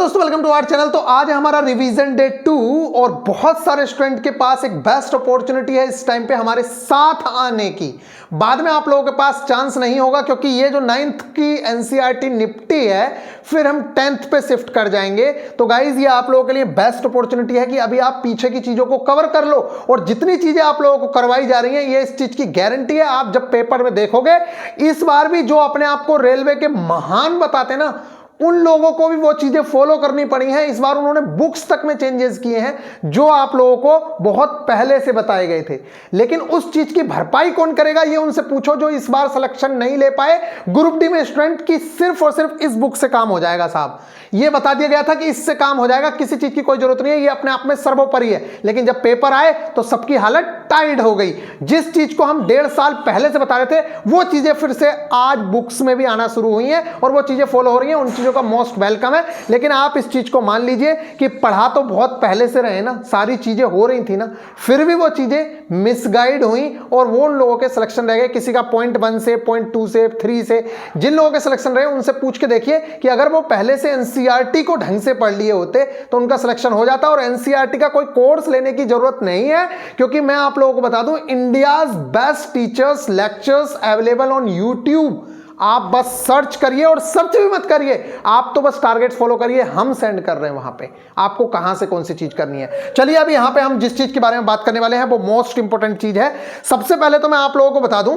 दोस्तों, welcome to our channel. तो आज है हमारा रिवीजन डे 2 और बहुत सारे स्टूडेंट के पास एक बेस्ट अपॉर्चुनिटी है इस टाइम पे हमारे साथ आने की। बाद में आप लोगों के पास चांस नहीं होगा क्योंकि ये जो 9th की एनसीईआरटी निपटी है फिर हम 10th पे शिफ्ट कर जाएंगे। तो गाइज ये आप लोगों के लिए बेस्ट अपॉर्चुनिटी है कि अभी आप पीछे की चीजों को कवर कर लो और जितनी चीजें आप लोगों को करवाई जा रही हैं ये इस चीज की गारंटी है। आप जब पेपर में देखोगे इस बार भी जो अपने आप को रेलवे के महान बताते ना उन लोगों को भी वो चीजें फॉलो करनी पड़ी हैं। इस बार उन्होंने बुक्स तक में चेंजेस किए हैं जो आप लोगों को बहुत पहले से बताए गए थे, लेकिन उस चीज की भरपाई कौन करेगा ये उनसे पूछो जो इस बार सिलेक्शन नहीं ले पाए। ग्रुप डी में स्टूडेंट की सिर्फ और सिर्फ इस बुक से काम हो जाएगा साहब, ये बता दिया गया था कि इससे काम हो जाएगा, किसी चीज की कोई जरूरत नहीं है, ये अपने आप में सर्वोपरि है। लेकिन जब पेपर आए तो सबकी हालत टाइट हो गई। जिस चीज को हम 1.5 साल पहले से बता रहे थे वो चीजें फिर से आज बुक्स में भी आना शुरू हुई हैं और वो चीजें फॉलो हो रही हैं। उन चीजों का मोस्ट वेलकम है, लेकिन आप इस चीज को मान लीजिए कि पढ़ा तो बहुत पहले से रहे ना, सारी चीजें हो रही थी ना, फिर भी वो चीजें मिसगाइड हुई और वो उन लोगों के सिलेक्शन रह गए। किसी का पॉइंट 1 से, पॉइंट 2 से, 3 से, जिन लोगों के सिलेक्शन रहे उनसे पूछ के देखिए कि अगर वो पहले से एनसीईआरटी को ढंग से पढ़ लिए होते तो उनका सिलेक्शन हो जाता। और एनसीईआरटी का कोई कोर्स लेने की जरूरत नहीं है क्योंकि मैं आप लोगों को बता दूं India's best teachers lectures available on YouTube. आप बस सर्च करिए और सर्च भी मत करिए, आप तो बस टारगेट फॉलो करिए, हम सेंड कर रहे हैं वहां पे आपको कहां से कौन सी चीज करनी है। चलिए अब यहां पे हम जिस चीज के बारे में बात करने वाले हैं वो मोस्ट इंपॉर्टेंट चीज है। सबसे पहले तो मैं आप लोगों को बता दूं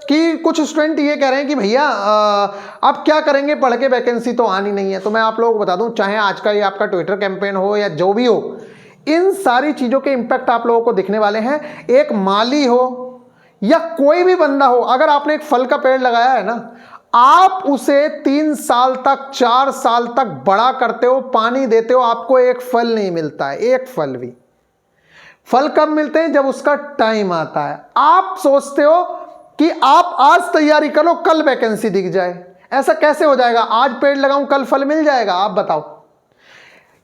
कि कुछ स्टूडेंट ये कह रहे हैं कि भैया अब क्या करेंगे, पढ़ के वैकेंसी तो आनी नहीं है। तो मैं आप लोगों को बता दूं चाहे आज का ये आपका ट्विटर कैंपेन हो या जो भी हो, इन सारी चीजों के इंपैक्ट आप लोगों को दिखने वाले हैं। एक माली हो या कोई भी बंदा हो, अगर आपने एक फल का पेड़ लगाया है ना, आप उसे 3 साल तक 4 साल तक बड़ा करते हो, पानी देते हो, आपको एक फल नहीं मिलता है, एक फल भी। फल कब मिलते हैं? जब उसका टाइम आता है। आप सोचते हो कि आप आज तैयारी करो कल वैकेंसी दिख जाए, ऐसा कैसे हो जाएगा? आज पेड़ लगाऊं कल फल मिल जाएगा? आप बताओ।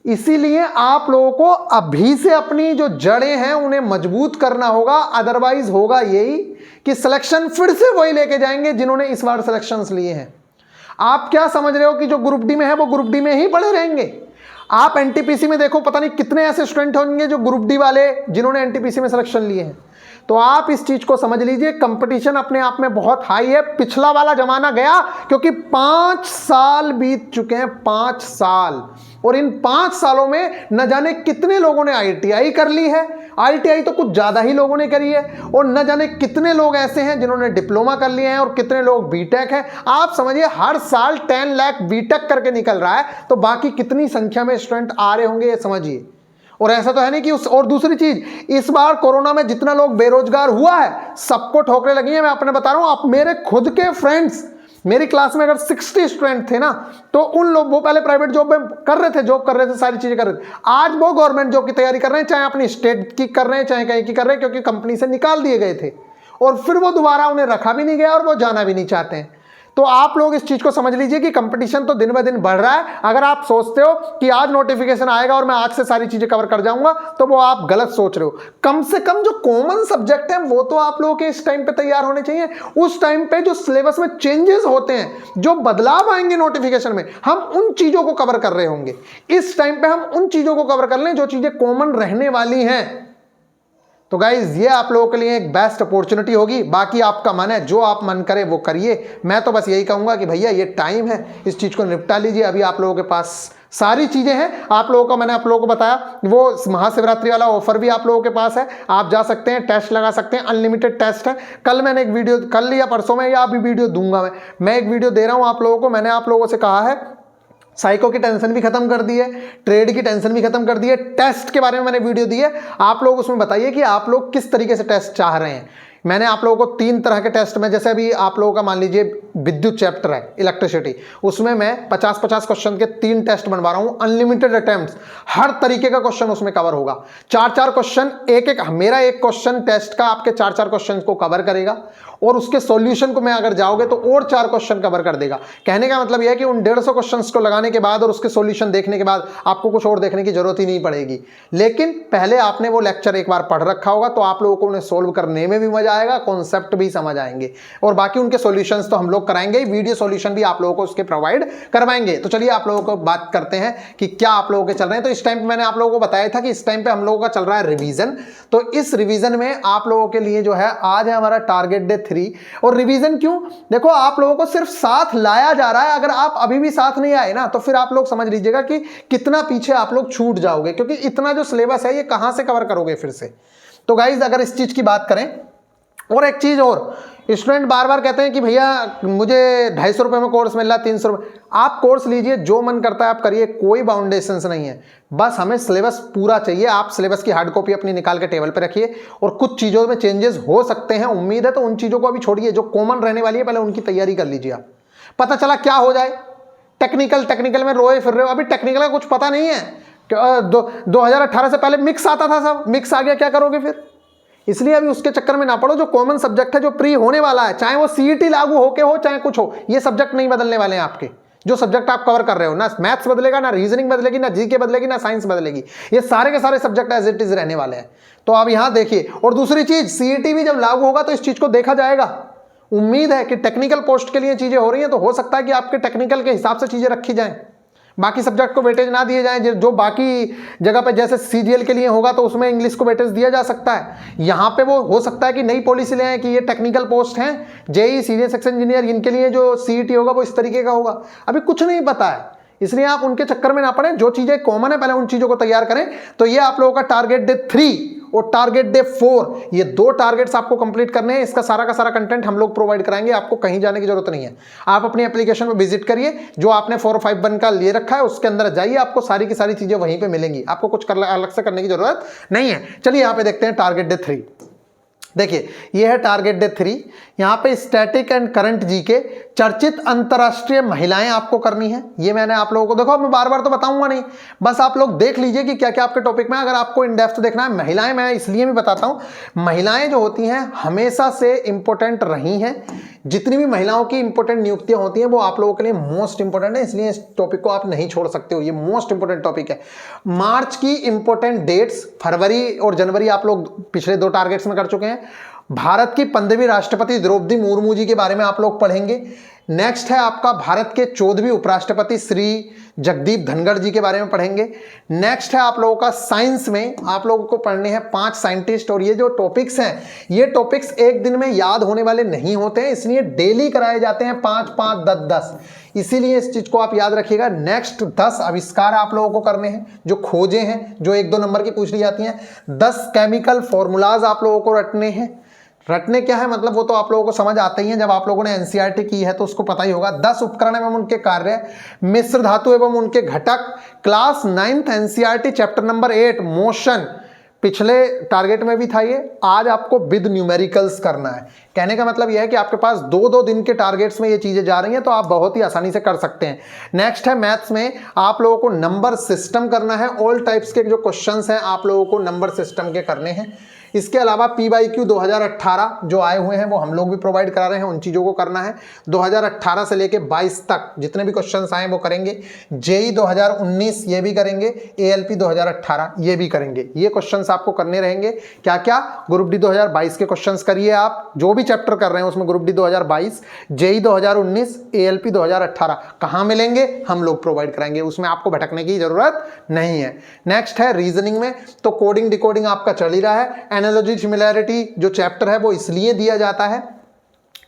इसीलिए आप लोगों को अभी से अपनी जो जड़ें हैं उन्हें मजबूत करना होगा, अदरवाइज होगा यही कि सिलेक्शन फिर से वही लेके जाएंगे जिन्होंने इस बार सिलेक्शंस लिए हैं। आप क्या समझ रहे हो कि जो ग्रुप डी में है वो ग्रुप डी में ही पड़े रहेंगे? आप एनटीपीसी में देखो, पता नहीं कितने ऐसे स्टूडेंट होंगे जो ग्रुप डी वाले जिन्होंने एनटीपीसी में सिलेक्शन लिए हैं। तो आप इस चीज को समझ लीजिए, कंपटीशन अपने आप में बहुत हाई है। पिछला वाला जमाना गया क्योंकि 5 साल बीत चुके हैं, 5 साल, और इन 5 सालों में न जाने कितने लोगों ने आईटीआई कर ली है, आईटीआई तो कुछ ज्यादा ही लोगों ने करी है, और न जाने कितने लोग ऐसे हैं जिन्होंने डिप्लोमा कर लिए हैं और कितने लोग बीटेक हैं। आप समझिए हर साल 10 लाख बीटेक करके निकल रहा है, तो बाकी कितनी संख्या में स्टूडेंट आ रहे होंगे ये समझिए। और ऐसा तो है नहीं कि और दूसरी चीज, इस बार कोरोना में जितना लोग बेरोजगार हुआ है सबको ठोकरें लगी हैं। मैं अपने बता रहा हूं, आप मेरे खुद के फ्रेंड्स, मेरी क्लास में अगर 60 स्टूडेंट थे ना, तो उन लोग वो पहले प्राइवेट जॉब में कर रहे थे, जॉब कर रहे थे, सारी चीजें कर रहे थे, आज वो गवर्नमेंट जॉब की तैयारी कर रहे हैं, चाहे अपनी स्टेट की कर रहे हैं चाहे कहीं की कर रहे हैं, क्योंकि कंपनी से निकाल दिए गए थे और फिर वो दोबारा उन्हें रखा भी नहीं गया और वो जाना भी नहीं चाहते हैं। तो आप लोग इस चीज को समझ लीजिए कि कंपटीशन तो दिन ब दिन बढ़ रहा है। अगर आप सोचते हो कि आज नोटिफिकेशन आएगा और मैं आज से सारी चीजें कवर कर जाऊंगा तो वो आप गलत सोच रहे हो। कम से कम जो कॉमन सब्जेक्ट है वो तो आप लोगों के इस टाइम पे तैयार होने चाहिए। उस टाइम पे जो सिलेबस में चेंजेस होते हैं, जो बदलाव आएंगे नोटिफिकेशन में, हम उन चीजों को कवर कर रहे होंगे। इस टाइम पे हम उन चीजों को कवर कर लें जो चीजें कॉमन रहने वाली हैं। तो गाइज ये आप लोगों के लिए एक बेस्ट अपॉर्चुनिटी होगी। बाकी आपका मन है, जो आप मन करे वो करिए। मैं तो बस यही कहूंगा कि भैया ये टाइम है, इस चीज को निपटा लीजिए। अभी आप लोगों के पास सारी चीजें हैं। आप लोगों को मैंने आप लोगों को बताया वो महाशिवरात्रि वाला ऑफर भी आप लोगों के पास है, आप जा सकते हैं, टेस्ट लगा सकते हैं, अनलिमिटेड टेस्ट है। कल मैंने एक वीडियो, कल या परसों में या अभी वीडियो दूंगा, मैं एक वीडियो दे रहा हूं आप लोगों को। मैंने आप लोगों से कहा है साइको की टेंशन भी खत्म कर दी है, ट्रेड की टेंशन भी खत्म कर दी है, टेस्ट के बारे में मैंने वीडियो दी है। आप लोग उसमें बताइए कि आप लोग किस तरीके से टेस्ट चाह रहे हैं। मैंने आप लोगों को 3 तरह के टेस्ट में, जैसे अभी आप लोगों का मान लीजिए विद्युत चैप्टर है, इलेक्ट्रिसिटी, उसमें मैं 50-50 क्वेश्चन के 3 टेस्ट बनवा रहा हूं, अनलिमिटेड अटेम्प्ट्स, हर तरीके का क्वेश्चन उसमें कवर होगा। 4-4 क्वेश्चन, एक मेरा एक क्वेश्चन टेस्ट का आपके 4-4 क्वेश्चन को कवर करेगा और उसके सॉल्यूशन को मैं अगर जाओगे तो और 4 क्वेश्चन कवर कर देगा। कहने का मतलब यह है कि उन 150 क्वेश्चंस को लगाने के बाद और उसके सॉल्यूशन देखने के बाद आपको कुछ और देखने की जरूरत ही नहीं पड़ेगी। लेकिन पहले आपने वो लेक्चर एक बार पढ़ रखा होगा तो आप लोगों को उन्हें सोल्व करने में भी मजा आएगा, कॉन्सेप्ट भी समझ आएंगे, और बाकी उनके सॉल्यूशंस तो हम लोग कराएंगे, वीडियो सॉल्यूशन भी आप लोगों को उसके प्रोवाइड करवाएंगे। तो चलिए आप लोगों को बात करते हैं कि क्या आप लोगों के चल रहे हैं। तो इस टाइम पे मैंने आप लोगों को बताया था कि इस टाइम पे हम लोगों का चल रहा है रिवीजन। तो इस रिवीजन में आप लोगों के लिए जो है आज है हमारा टारगेट डे 3। और रिवीजन क्यों, देखो आप लोगों को सिर्फ साथ लाया जा रहा है। अगर आप अभी भी साथ नहीं आए ना तो फिर आप लोग समझ लीजिएगा कि कितना पीछे आप लोग छूट जाओगे, क्योंकि इतना जो सिलेबस है ये कहां से कवर करोगे फिर से। तो गाइज अगर इस चीज की बात करें, और एक चीज और, स्टूडेंट बार बार कहते हैं कि भैया मुझे 250 रुपए में कोर्स मिल रहा है, 300 रुपए। आप कोर्स लीजिए, जो मन करता है आप करिए, कोई बाउंडेशंस नहीं है। बस हमें सिलेबस पूरा चाहिए। आप सिलेबस की हार्ड कॉपी अपनी निकाल के टेबल पे रखिए, और कुछ चीज़ों में चेंजेस हो सकते हैं, उम्मीद है, तो उन चीज़ों को अभी छोड़िए। जो कॉमन रहने वाली है पहले उनकी तैयारी कर लीजिए। आप पता चला क्या हो जाए, टेक्निकल में रोए फिर रहे हो, अभी टेक्निकल का कुछ पता नहीं है। 2018 से पहले मिक्स आता था, सब मिक्स आ गया, क्या करोगे फिर? इसलिए अभी उसके चक्कर में ना पड़ो। जो कॉमन सब्जेक्ट है, जो प्री होने वाला है, चाहे वो सीईटी लागू होके हो चाहे कुछ हो, ये सब्जेक्ट नहीं बदलने वाले हैं आपके। जो सब्जेक्ट आप कवर कर रहे हो, ना मैथ्स बदलेगा, ना रीजनिंग बदलेगी, ना जीके बदलेगी, ना साइंस बदलेगी, ये सारे के सारे सब्जेक्ट एज इट इज रहने वाले हैं। तो आप यहां देखिए। और दूसरी चीज, सीईटी भी जब लागू होगा तो इस चीज को देखा जाएगा। उम्मीद है कि टेक्निकल पोस्ट के लिए चीजें हो रही हैं, तो हो सकता है कि आपके टेक्निकल के हिसाब से चीजें रखी जाएं, बाकी सब्जेक्ट को वेटेज ना दिए जाएं। जो बाकी जगह पे जैसे सीजीएल के लिए होगा तो उसमें इंग्लिश को वेटेज दिया जा सकता है। यहाँ पे वो हो सकता है कि नई पॉलिसी ले आए कि ये टेक्निकल पोस्ट हैं, जेई सीनियर सेक्शन इंजीनियर, इनके लिए जो सीईटी होगा वो इस तरीके का होगा। अभी कुछ नहीं पता है, इसलिए आप उनके चक्कर में ना पड़े। जो चीजें कॉमन है पहले उन चीजों को तैयार करें। तो ये आप लोगों का टारगेट डे 3 और टारगेट डे 4, ये 2 टारगेट्स आपको कंप्लीट करने हैं। इसका सारा का सारा कंटेंट हम लोग प्रोवाइड कराएंगे, आपको कहीं जाने की जरूरत नहीं है। आप अपनी एप्लीकेशन में विजिट करिए, जो आपने 451 का ले रखा है उसके अंदर जाइए, आपको सारी की सारी चीजें वहीं पे मिलेंगी, आपको कुछ अलग से करने की जरूरत नहीं है। चलिए यहाँ पे देखते हैं टारगेट डे 3। देखिए ये है टारगेट डे 3। यहाँ पे स्टैटिक एंड करंट जीके, चर्चित अंतरराष्ट्रीय महिलाएं आपको करनी है। ये मैंने आप लोगों को, देखो मैं बार बार तो बताऊंगा नहीं, बस आप लोग देख लीजिए कि क्या क्या आपके टॉपिक में। अगर आपको इन डेप्थ देखना है, महिलाएं मैं इसलिए भी बताता हूं, महिलाएं जो होती हैं हमेशा से इंपॉर्टेंट रही हैं। जितनी भी महिलाओं की इंपॉर्टेंट नियुक्तियां होती हैं वो आप लोगों के लिए मोस्ट इंपॉर्टेंट है, इसलिए इस टॉपिक को आप नहीं छोड़ सकते हो, ये मोस्ट इंपॉर्टेंट टॉपिक है। मार्च की इंपॉर्टेंट डेट्स, फरवरी और जनवरी आप लोग पिछले 2 टारगेट्स में कर चुके हैं। भारत की 15वीं राष्ट्रपति द्रौपदी मुर्मू जी के बारे में आप लोग पढ़ेंगे। नेक्स्ट है आपका भारत के 14वें उपराष्ट्रपति श्री जगदीप धनखड़ जी के बारे में पढ़ेंगे। नेक्स्ट है आप लोगों का साइंस में आप लोगों को पढ़ने हैं 5 साइंटिस्ट। और ये जो टॉपिक्स हैं, ये टॉपिक्स एक दिन में याद होने वाले नहीं होते हैं, इसलिए डेली कराए जाते हैं 5 5 10 10, इसीलिए इस चीज को आप याद रखिएगा। नेक्स्ट 10 आविष्कार आप लोगों को करने हैं, जो खोजे हैं, जो 1-2 नंबर की पूछ ली जाती हैं। 10 केमिकल फॉर्मूलाज आप लोगों को रटने हैं। रटने क्या है मतलब वो तो आप लोगों को समझ आते ही है, जब आप लोगों ने एनसीईआरटी की है तो उसको पता ही होगा। 10 उपकरण एवं उनके कार्य, मिश्र धातु एवं उनके घटक, class 9th NCERT chapter number 8 motion, पिछले टारगेट में भी था ये, आज आपको विद न्यूमेरिकल्स करना है। कहने का मतलब यह है कि आपके पास 2-2 दिन के टारगेट्स में ये चीजें जा रही हैं, तो आप बहुत ही आसानी से कर सकते हैं। नेक्स्ट है मैथ्स में आप लोगों को नंबर सिस्टम करना है। ऑल टाइप्स के जो क्वेश्चंस हैं आप लोगों को नंबर सिस्टम के करने हैं। इसके अलावा PYQ 2018 जो आए हुए हैं वो हम लोग भी प्रोवाइड करा रहे हैं, उन चीज़ों को करना है। 2018 से लेके 22 तक जितने भी क्वेश्चंस आए वो करेंगे। जेई 2019 ये भी करेंगे, ALP 2018 ये भी करेंगे। ये क्वेश्चंस आपको करने रहेंगे। क्या क्या? ग्रुप डी 2022 के क्वेश्चंस करिए आप, जो भी चैप्टर कर रहे हैं उसमें ग्रुप डी 2022, जेई 2019, ALP 2018 कहाँ मिलेंगे हम लोग प्रोवाइड कराएंगे, उसमें आपको भटकने की जरूरत नहीं है। नेक्स्ट है रीजनिंग में, तो कोडिंग डिकोडिंग आपका चल ही रहा है। एनालॉजी सिमिलैरिटी जो चैप्टर है वो इसलिए दिया जाता है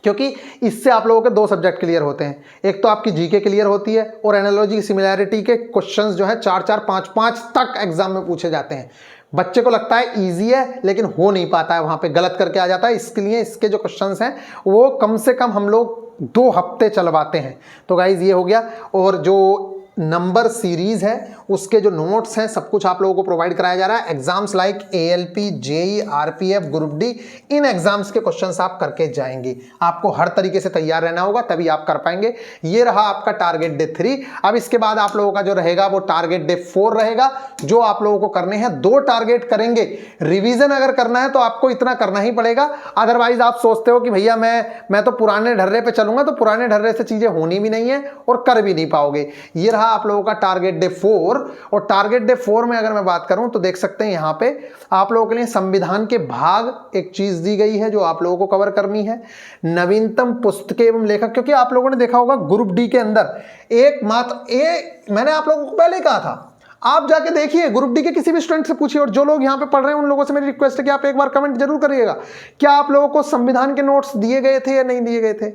क्योंकि इससे आप लोगों के 2 सब्जेक्ट क्लियर होते हैं। एक तो आपकी जीके क्लियर होती है, और एनालॉजी सिमिलैरिटी के क्वेश्चंस जो है 4-4 5-5 तक एग्जाम में पूछे जाते हैं। बच्चे को लगता है इजी है लेकिन हो नहीं पाता है, वहां पे गलत करके आ जाता है। इसके लिए इसके जो क्वेश्चंस हैं वो कम से कम हम लोग 2 हफ्ते चलवाते हैं। तो गाइज ये हो गया। और जो नंबर सीरीज है उसके जो नोट्स हैं सब कुछ आप लोगों को प्रोवाइड कराया जा रहा है। Exams like ALP, JEE, RPF, group D, इन एग्जाम्स के क्वेश्चंस आप करके जाएंगे। आपको हर तरीके से तैयार रहना होगा, तभी आप कर पाएंगे। ये रहा आपका टारगेट डे 3। अब इसके बाद आप लोगों का जो रहेगा वो टारगेट डे 4 रहेगा, जो आप लोगों को करने हैं 2 टारगेट करेंगे। रिवीजन अगर करना है तो आपको इतना करना ही पड़ेगा, अदरवाइज आप सोचते हो कि भैया मैं तो पुराने ढर्रे पे चलूंगा, तो पुराने ढर्रे से चीजें होनी भी नहीं है और कर भी नहीं पाओगे। ये रहा आप लोगों का टारगेट डे 4, और टारगेट डे 4 में अगर मैं बात करूं तो देख सकते हैं यहां पे आप लोगों के लिए संविधान के भाग एक चीज दी गई है जो आप लोगों को कवर करनी है, नवीनतम पुस्तकें एवं लेखक, क्योंकि आप लोगों ने देखा होगा ग्रुप डी के अंदर एकमात्र मैंने आप लोगों को पहले कहा था, आप जाके देखिए ग्रुप डी के किसी भी स्टूडेंट से पूछिए, और जो लोग यहाँ पे पढ़ रहे हैं उन लोगों से मेरी रिक्वेस्ट है कि आप एक बार कमेंट जरूर करिएगा, क्या आप लोगों को संविधान के नोट्स दिए गए थे या नहीं दिए गए थे।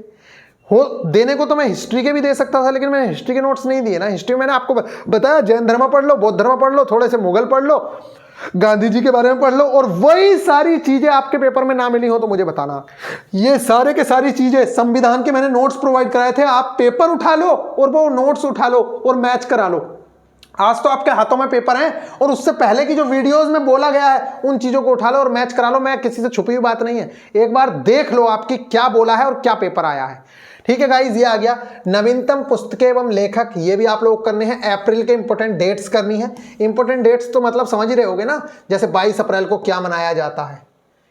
देने को तो मैं हिस्ट्री के भी दे सकता था, लेकिन मैंने हिस्ट्री के नोट्स नहीं दिए ना। हिस्ट्री मैंने आपको बताया जैन धर्म पढ़ लो, बौद्ध धर्म पढ़ लो, थोड़े से मुगल पढ़ लो, गांधी जी के बारे में पढ़ लो, और वही सारी चीजें आपके पेपर में ना मिली हो तो मुझे बताना। ये सारे के सारी चीजें संविधान के मैंने नोट्स प्रोवाइड कराए थे, आप पेपर उठा लो और वो नोट्स उठा लो और मैच करा लो। आज तो आपके हाथों में पेपर हैं, और उससे पहले की जो वीडियोस में बोला गया है उन चीजों को उठा लो और मैच करा लो। मैं किसी से छुपी हुई बात नहीं है, एक बार देख लो आपकी क्या बोला है और क्या पेपर आया है। ठीक है गाइज, ये आ गया नवीनतम पुस्तकें एवं लेखक, ये भी आप लोग करने हैं। अप्रैल के इंपॉर्टेंट डेट्स करनी है। इंपॉर्टेंट डेट्स तो मतलब समझ ही रहे होगे ना, जैसे 22 अप्रैल को क्या मनाया जाता है,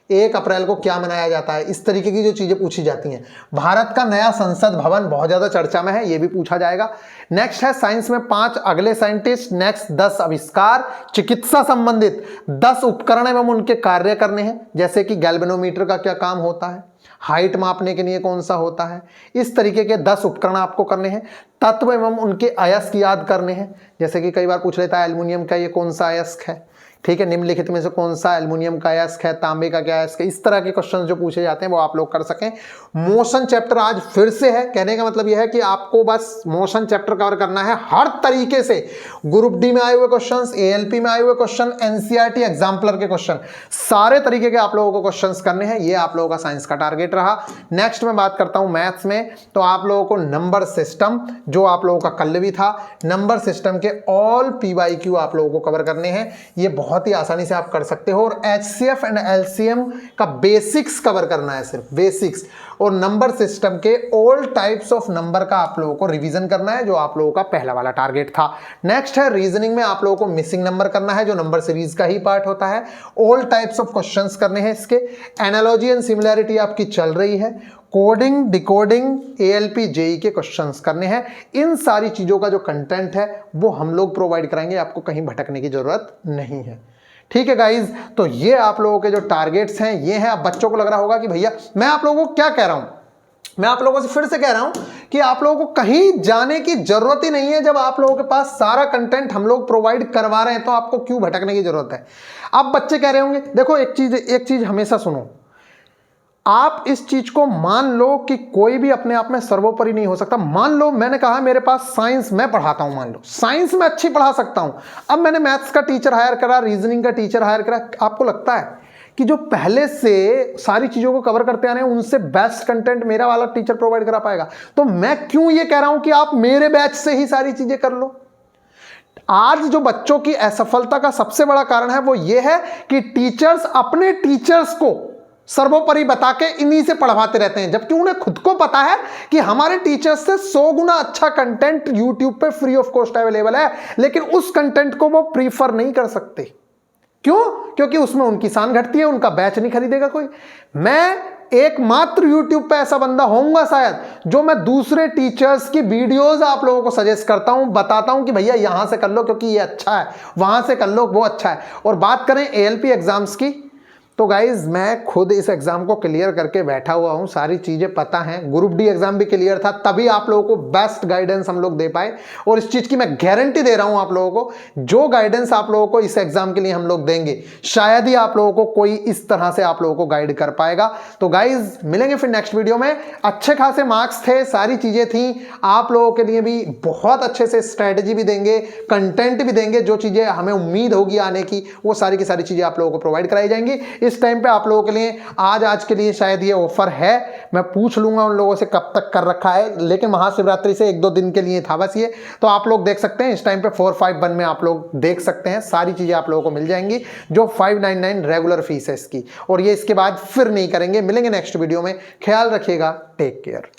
1 अप्रैल को क्या मनाया जाता है, इस तरीके की जो चीजें पूछी जाती हैं। भारत का नया संसद भवन बहुत ज्यादा चर्चा में है, ये भी पूछा जाएगा। नेक्स्ट है साइंस में 5 अगले साइंटिस्ट, नेक्स्ट 10 आविष्कार, चिकित्सा संबंधित 10 उपकरण एवं उनके कार्य करने हैं, जैसे कि गैल्वेनोमीटर का क्या काम होता है, हाइट मापने के लिए कौन सा होता है, इस तरीके के 10 उपकरण आपको करने हैं। तत्व एवं उनके अयस्क याद करने हैं, जैसे कि कई बार पूछ लेता है एल्युमिनियम का ये कौन सा अयस्क है, ठीक है, निम्नलिखित में से कौन सा एल्युमिनियम का अयस्क है, तांबे का क्या अयस्क है, इस तरह के क्वेश्चन जो पूछे जाते हैं वो आप लोग कर सकें। मोशन चैप्टर आज फिर से है, कहने का मतलब यह है कि आपको बस मोशन चैप्टर कवर करना है हर तरीके से। ग्रुप डी में आए हुए क्वेश्चंस, एएलपी में आए हुए क्वेश्चन, एनसीईआरटी एग्जाम्पलर के क्वेश्चन, सारे तरीके के आप लोगों को क्वेश्चंस करने हैं। ये आप लोगों का साइंस का टारगेट रहा। नेक्स्ट में बात करता हूं मैथ्स में, तो आप लोगों को नंबर सिस्टम, जो आप लोगों का कल भी था, नंबर सिस्टम के ऑल पीवाईक्यू आप लोगों को कवर करने हैं। ये बहुत ही आसानी से आप कर सकते हो, और एचसीएफ एंड एलसीएम का बेसिक्स कवर करना है, सिर्फ बेसिक्स, और नंबर सिस्टम के ऑल टाइप्स ऑफ नंबर का आप लोगों को रिवीजन करना है, जो आप लोगों का पहला वाला टारगेट था। नेक्स्ट है रीजनिंग में आप लोगों को मिसिंग नंबर करना है, जो नंबर सीरीज का ही पार्ट होता है। ऑल टाइप्स ऑफ क्वेश्चंस करने हैं इसके। एनालॉजी एंड सिमिलैरिटी आपकी चल रही है। कोडिंग, डिकोडिंग, एएलपी, जेई के क्वेश्चंस करने हैं। इन सारी चीजों का जो कंटेंट है वो हम लोग प्रोवाइड कराएंगे, आपको कहीं भटकने की जरूरत नहीं है। ठीक है गाइज, तो ये आप लोगों के जो टारगेट्स हैं ये हैं। अब बच्चों को लग रहा होगा कि भैया मैं आप लोगों को क्या कह रहा हूं, मैं आप लोगों से फिर से कह रहा हूं कि आप लोगों को कहीं जाने की जरूरत ही नहीं है। जब आप लोगों के पास सारा कंटेंट हम लोग प्रोवाइड करवा रहे हैं तो आपको क्यों भटकने की जरूरत है। अब बच्चे कह रहे होंगे, देखो एक चीज हमेशा सुनो, आप इस चीज को मान लो कि कोई भी अपने आप में सर्वोपरि नहीं हो सकता। मान लो मैंने कहा मेरे पास साइंस मैं पढ़ाता हूं, मान लो साइंस में अच्छी पढ़ा सकता हूं, अब मैंने मैथ्स का टीचर हायर करा, रीजनिंग का टीचर हायर करा, आपको लगता है कि जो पहले से सारी चीजों को कवर करते आ रहे हैं उनसे बेस्ट कंटेंट मेरा वाला टीचर प्रोवाइड करा पाएगा? तो मैं क्यों ये कह रहा हूं कि आप मेरे बैच से ही सारी चीजें कर लो। आज जो बच्चों की असफलता का सबसे बड़ा कारण है वो ये है कि टीचर्स अपने टीचर्स को सर्वोपरि बता के इन्हीं से पढ़वाते रहते हैं, जबकि उन्हें खुद को पता है कि हमारे टीचर्स से 100 गुना अच्छा कंटेंट YouTube पे फ्री ऑफ कॉस्ट अवेलेबल है, लेकिन उस कंटेंट को वो प्रीफर नहीं कर सकते। क्यों? क्योंकि उसमें उनकी शान घटती है, उनका बैच नहीं खरीदेगा कोई। मैं एकमात्र YouTube पे ऐसा बंदा होऊंगा शायद जो मैं दूसरे टीचर्स की वीडियोस आप लोगों को सजेस्ट करता हूं, बताता हूं कि भैया यहां से कर लो क्योंकि ये अच्छा है, वहां से कर लो वो अच्छा है। और बात करें ALP एग्जाम्स की, तो गाइज मैं खुद इस एग्जाम को क्लियर करके बैठा हुआ हूं, सारी चीजें पता हैं। ग्रुप डी एग्जाम भी क्लियर था, तभी आप लोगों को बेस्ट गाइडेंस हम लोग दे पाए, और इस चीज की मैं गारंटी दे रहा हूं आप लोगों को, जो गाइडेंस आप लोगों को इस एग्जाम के लिए हम लोग देंगे शायद ही आप लोगों को कोई इस तरह से आप लोगों को गाइड कर पाएगा। तो गाइज मिलेंगे फिर नेक्स्ट वीडियो में। अच्छे खासे मार्क्स थे, सारी चीजें थी, आप लोगों के लिए भी बहुत अच्छे से स्ट्रेटेजी भी देंगे, कंटेंट भी देंगे, जो चीजें हमें उम्मीद होगी आने की वो सारी की सारी चीजें आप लोगों को प्रोवाइड कराई जाएंगी। इस टाइम पे आप लोगों के लिए आज के लिए शायद ये ऑफर है, मैं पूछ लूंगा उन लोगों से कब तक कर रखा है, लेकिन महाशिवरात्रि से 1-2 दिन के लिए था बस ये। तो आप लोग देख सकते हैं इस टाइम पे 451 में आप लोग देख सकते हैं, सारी चीजें आप लोगों को मिल जाएंगी, जो 599 रेगुलर फीस है इसकी, और ये इसके बाद फिर नहीं करेंगे। मिलेंगे नेक्स्ट वीडियो में, ख्याल रखिएगा, टेक केयर।